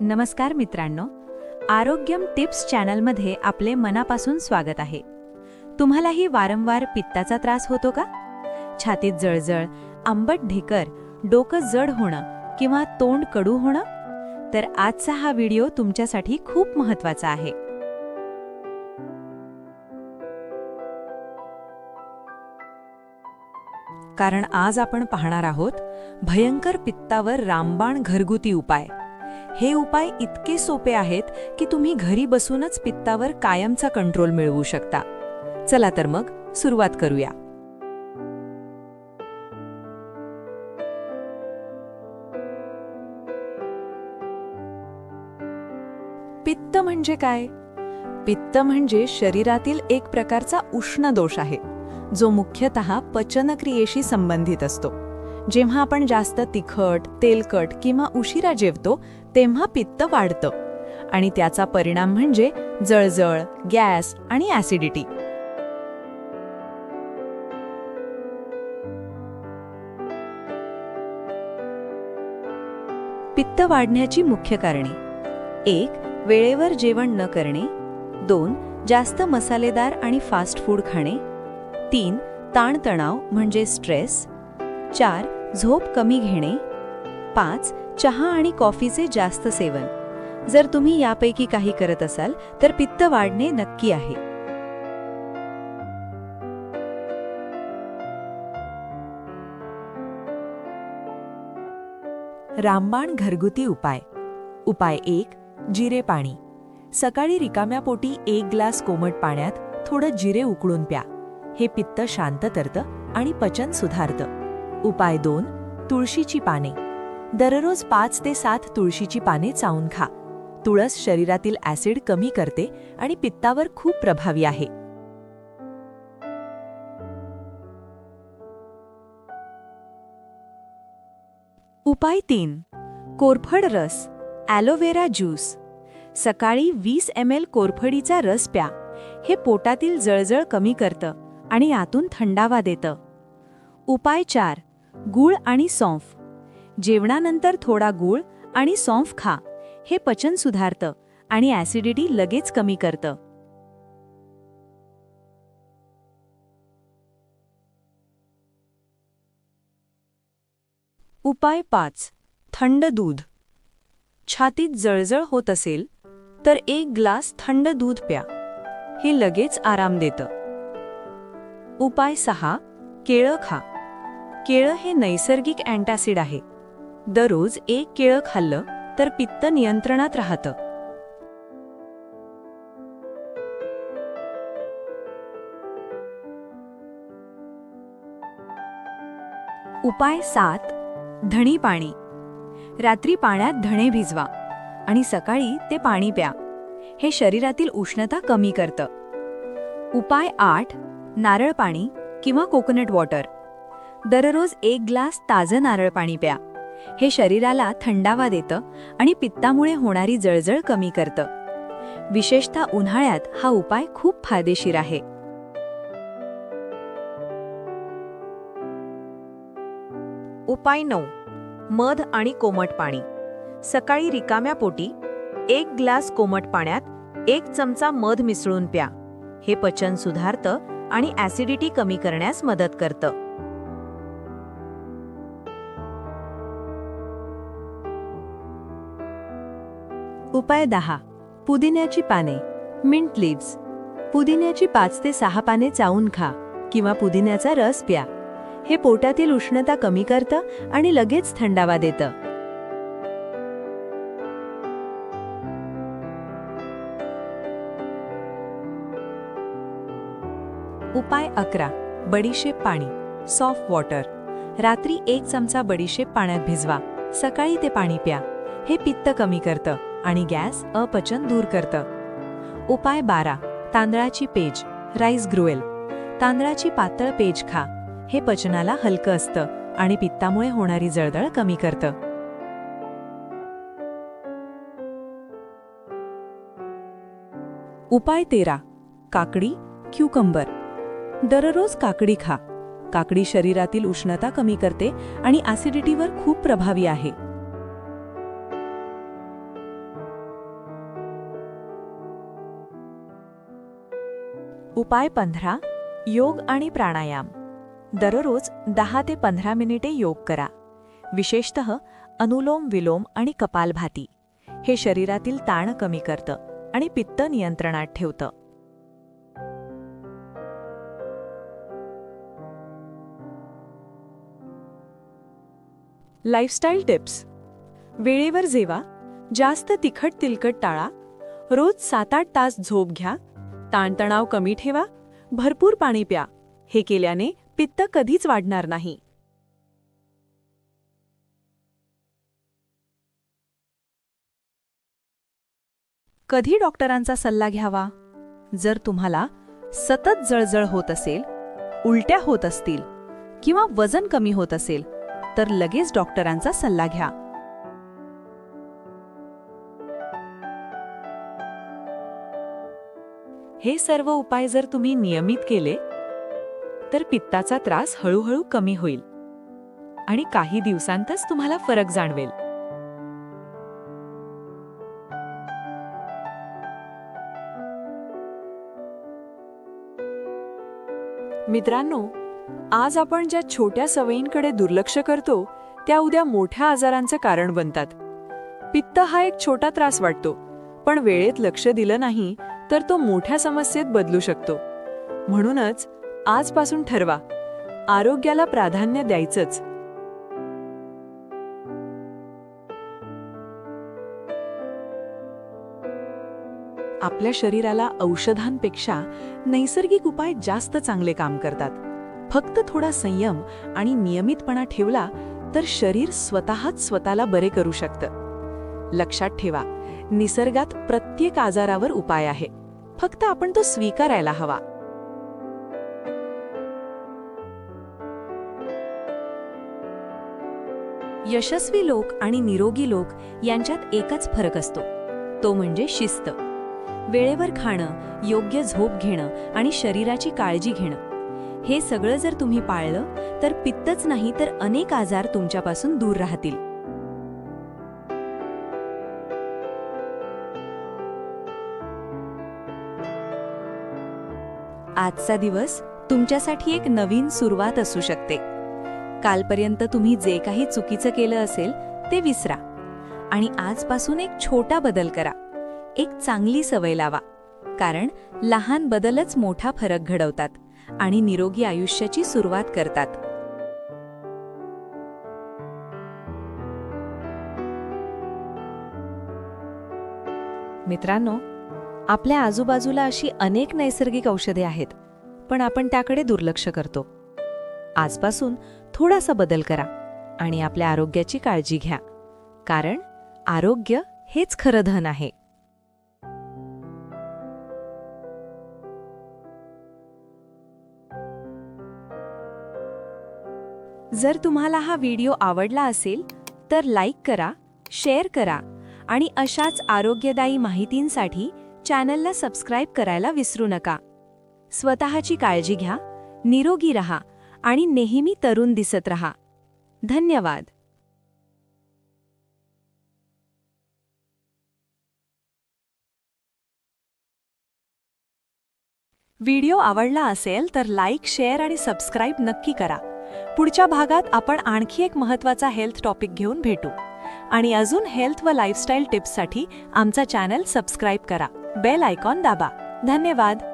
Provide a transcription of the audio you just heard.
नमस्कार मित्रांनो, आरोग्यम टिप्स चॅनलमध्ये आपले मनापासून स्वागत आहे. तुम्हालाही वारंवार पित्ताचा त्रास होतो का? छातीत जळजळ, आंबट ढेकर, डोकं जड होणं किंवा तोंड कडू होणं? तर आजचा हा व्हिडिओ तुमच्यासाठी खूप महत्त्वाचा आहे. कारण आज आपण पाहणार आहोत भयंकर पित्तावर रामबाण घरगुती उपाय. हे उपाय इतके सोपे आहेत की तुम्ही घरी बसूनच पित्तावर कायमचा कंट्रोल मिळवू शकता. चला तर मग सुरुवात करूया. पित्त म्हणजे काय? पित्त म्हणजे शरीरातील एक प्रकारचा उष्ण दोष आहे, जो मुख्यतः पचनक्रियेशी संबंधित असतो. जेव्हा आपण जास्त तिखट, तेलकट किंवा उशिरा जेवतो तेव्हा पित्त वाढतं आणि त्याचा परिणाम म्हणजे जळजळ, गॅस आणि ॲसिडिटी. पित्त वाढण्याची मुख्य कारणे: 1. वेळेवर जेवण न करणे. 2. जास्त मसालेदार आणि फास्ट फूड खाणे. 3. ताणतणाव म्हणजे स्ट्रेस. 4. झोप कमी घेणे. 5. चहा आणि कॉफीचे जास्त सेवन. जर तुम्ही यापैकी काही करत असाल तर पित्त वाढणे नक्की आहे. रामबाण घरगुती उपाय. उपाय 1. जिरे पाणी. सकाळी रिकाम्या पोटी 1 ग्लास कोमट पाण्यात थोडं जिरे उकळून प्या. हे पित्त शांत करतं आणि पचन सुधारतं. उपाय 2. तुळशीची पाने. दररोज 5 ते 7 तुळशीची पाने चावून खा. तुळस शरीरातील ॲसिड कमी करते आणि पित्तावर खूप प्रभावी आहे. उपाय 3. कोरफड रस, ॲलोवेरा ज्यूस. सकाळी 20 ml कोरफडीचा रस प्या. हे पोटातील जळजळ कमी करतं आणि आतून थंडावा देतं. उपाय 4. गूळ आणि सौंफ. जेवणानंतर थोडा गूळ आणि सौंफ खा. हे पचन सुधारतं आणि ॲसिडिटी लगेच कमी करतं. उपाय 5. थंड दूध. छातीत जळजळ होत असेल तर 1 ग्लास थंड दूध प्या. हे लगेच आराम देतं. उपाय 6. केळं खा. केळं हे नैसर्गिक अँटासिड आहे. दररोज 1 केळं खाल्लं तर पित्त नियंत्रणात राहतं. उपाय 7. धणी पाणी. रात्री पाण्यात धणे भिजवा आणि सकाळी ते पाणी प्या. हे शरीरातील उष्णता कमी करतं. उपाय 8. नारळ पाणी किंवा कोकोनट वॉटर. दररोज 1 ग्लास ताजं नारळ पाणी प्या. हे शरीराला थंडावा देतं आणि पित्तामुळे होणारी जळजळ कमी करतं. विशेषतः उन्हाळ्यात हा उपाय खूप फायदेशीर आहे. उपाय 9. मध आणि कोमट पाणी. सकाळी रिकाम्या पोटी 1 ग्लास कोमट पाण्यात 1 चमचा मध मिसळून प्या. हे पचन सुधारतं आणि ॲसिडिटी कमी करण्यास मदत करतं. उपाय 10. पुदिन्याची पाने, मिंट लीव्स. पुदिन्याची 5 ते 6 पाने चावून खा किंवा पुदिन्याचा रस प्या. हे पोटातील उष्णता कमी करतं आणि लगेच थंडावा देतं. उपाय 11. बडीशेप पाणी, सॉफ्ट वॉटर. रात्री 1 चमचा बडीशेप पाण्यात भिजवा. सकाळी ते पाणी प्या. हे पित्त कमी करतं आणि गॅस, अपचन दूर करतं. उपाय 12. तांदळाची पेज, राईस ग्रुएल. तांदळाची पातळ पेज खा. हे पचनाला हलकं असतं आणि पित्तामुळे होणारी जळजळ कमी करतं. उपाय 13. काकडी, क्युकंबर. दररोज काकडी खा. काकडी शरीरातील उष्णता कमी करते आणि ॲसिडिटीवर खूप प्रभावी आहे. उपाय 15. योग आणि प्राणायाम. दररोज 10 ते 15 मिनिटे योग करा. विशेषतः अनुलोम विलोम आणि कपालभाती. हे शरीरातील ताण कमी करतं आणि पित्त नियंत्रणात ठेवतं. Lifestyle tips. वेळेवर जेवा, जास्त तिखट तिलकट टाळा, रोज 7-8 तास झोप घ्या, ताणतणाव कमी ठेवा, भरपूर पाणी प्या. हे केल्याने पित्त कधीच वाढणार नाही. कधी डॉक्टरांचा सल्ला घ्यावा? जर तुम्हाला सतत जळजळ होत असेल, उलट्या होत असतील किंवा वजन कमी होत असेल तर लगेच डॉक्टरांचा सल्ला घ्या. हे सर्व उपाय जर तुम्ही नियमित केले तर पित्ताचा त्रास हळूहळू कमी होईल आणि काही दिवसांतच तुम्हाला फरक जाणवेल. मित्रांनो, आज आपण ज्या छोट्या सवयींकडे दुर्लक्ष करतो त्या उद्या मोठ्या आजारांचं कारण बनतात. पित्त हा एक छोटा त्रास वाटतो, पण वेळेत लक्ष दिलं नाही तर तो मोठ्या समस्येत बदलू शकतो. म्हणूनच आजपासून ठरवा, आरोग्याला प्राधान्य द्यायचंच. आपल्या शरीराला औषधांपेक्षा नैसर्गिक उपाय जास्त चांगले काम करतात. फक्त थोडा संयम आणि नियमितपणा ठेवला तर शरीर स्वतःच स्वतःला बरे करू शकतं. लक्षात ठेवा, निसर्गात प्रत्येक आजारावर उपाय आहे, फक्त आपण तो स्वीकारायला हवा. यशस्वी लोक आणि निरोगी लोक यांच्यात एकच फरक असतो, तो म्हणजे शिस्त. वेळेवर खाणं, योग्य झोप घेणं आणि शरीराची काळजी घेणं. हे सगळं जर तुम्ही पाळलं तर पित्तच नाही तर अनेक आजार तुमच्यापासून दूर राहतील. आजचा दिवस तुमच्यासाठी एक नवीन सुरुवात असू शकते. कालपर्यंत तुम्ही जे काही चुकीचं केलं असेल ते विसरा आणि आजपासून एक छोटा बदल करा. एक चांगली सवय लावा, कारण लहान बदलच मोठा फरक घडवतात आणि निरोगी आयुष्याची सुरुवात करतात. मित्रांनो, आपल्या आजूबाजूला अशी अनेक नैसर्गिक औषधे आहेत, पण आपण त्याकडे दुर्लक्ष करतो. आजपासून थोडासा बदल करा आणि आपल्या आरोग्याची काळजी घ्या, कारण आरोग्य हेच खरं धन आहे. जर तुम्हाला हा व्हिडिओ आवडला असेल तर लाईक करा, शेअर करा आणि अशाच आरोग्यदायी माहितींसाठी चॅनलला सबस्क्राईब करायला विसरू नका. स्वतःची काळजी घ्या, निरोगी रहा आणि नेहमी तरुण दिसत रहा. धन्यवाद. व्हिडिओ आवडला असेल तर लाईक, शेअर आणि सबस्क्राईब नक्की करा. पुढच्या भागात आपण आणखी एक महत्त्वाचा हेल्थ टॉपिक घेऊन भेटू. आणि अजून हेल्थ व लाईफस्टाईल टिप्ससाठी आमचा चॅनल सबस्क्राईब करा. बेल आयकॉन दाबा. धन्यवाद.